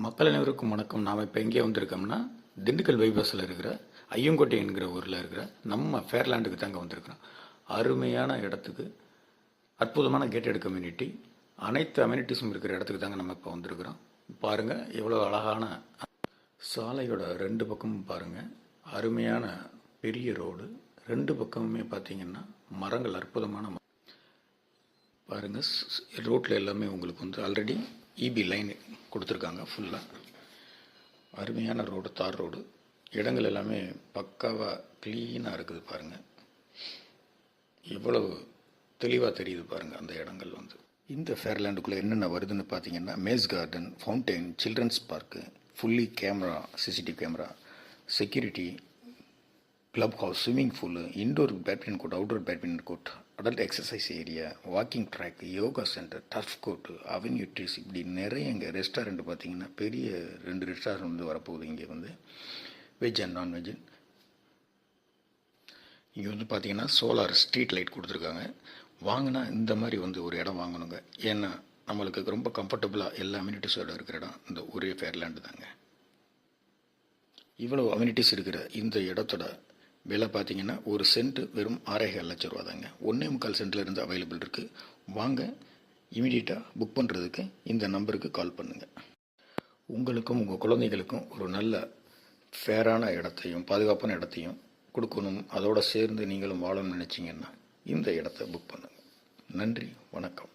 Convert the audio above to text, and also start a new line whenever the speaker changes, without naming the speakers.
மக்கள் அனைவருக்கும் வணக்கம். நாம் இப்போ எங்கே வந்திருக்கோம்னா திண்டுக்கல் பைபாஸில் இருக்கிற ஐயங்கோட்டை என்கிற ஊரில் இருக்கிற நம்ம ஃபேர்லேண்டுக்கு தாங்க வந்திருக்கிறோம். அருமையான இடத்துக்கு, அற்புதமான கேட்டட் கம்யூனிட்டி, அனைத்து அம்யூனிட்டிஸும் இருக்கிற இடத்துக்கு தாங்க நம்ம இப்போ வந்திருக்கிறோம். பாருங்கள் எவ்வளோ அழகான சாலையோட ரெண்டு பக்கமும் பாருங்கள். அருமையான பெரிய ரோடு, ரெண்டு பக்கமுமே பார்த்திங்கன்னா மரங்கள், அற்புதமான பாருங்கள். ரோட்டில் எல்லாமே உங்களுக்கு வந்து ஆல்ரெடி இபி லைன் கொடுத்துருக்காங்க ஃபுல்லாக. அருமையான ரோடு, தார் ரோடு. இடங்கள் எல்லாமே பக்காவாக க்ளீனாக இருக்குது பாருங்கள். எவ்வளவு தெளிவாக தெரியுது பாருங்கள் அந்த இடங்கள் வந்து. இந்த ஃபேர்லேண்டுக்குள்ளே என்னென்ன வருதுன்னு பார்த்தீங்கன்னா maze garden, fountain, children's park, fully camera, CCTV camera, security, club house, swimming pool, indoor badminton court, outdoor badminton court, adult exercise area, walking track, yoga center, turf court, avenue trees, இப்படி நிறைய இங்கே ரெஸ்டாரண்ட் பார்த்திங்கன்னா பெரிய 2 restaurant வந்து வரப்போகுது. இங்கே வந்து veg and non veg. இங்கே வந்து பார்த்திங்கன்னா சோலார் ஸ்ட்ரீட் லைட் கொடுத்துருக்காங்க. வாங்கினா இந்த மாதிரி வந்து ஒரு இடம் வாங்கணுங்க. ஏன்னா நம்மளுக்கு ரொம்ப கம்ஃபர்டபுளாக எல்லா அம்யூனிட்டிஸோடு இருக்கிற இடம் இந்த ஒரே ஃபேர்லேண்டு தாங்க. இவ்வளோ அம்யூனிட்டிஸ் இருக்கிற இந்த இடத்தோட விலை பார்த்தீங்கன்னா ஒரு சென்ட் வெறும் 6.25 லட்சம் ரூபா தாங்க. 1.25 சென்ட்டில் இருந்து அவைலபிள் இருக்குது. வாங்க, இமீடியட்டாக புக் பண்ணுறதுக்கு இந்த நம்பருக்கு கால் பண்ணுங்கள். உங்களுக்கும் உங்கள் குழந்தைகளுக்கும் ஒரு நல்ல ஃபேரான இடத்தையும் பாதுகாப்பான இடத்தையும் கொடுக்கணும், அதோடு சேர்ந்து நீங்களும் வாழணும்னு நினச்சிங்கன்னா இந்த இடத்த புக் பண்ணுங்கள். நன்றி, வணக்கம்.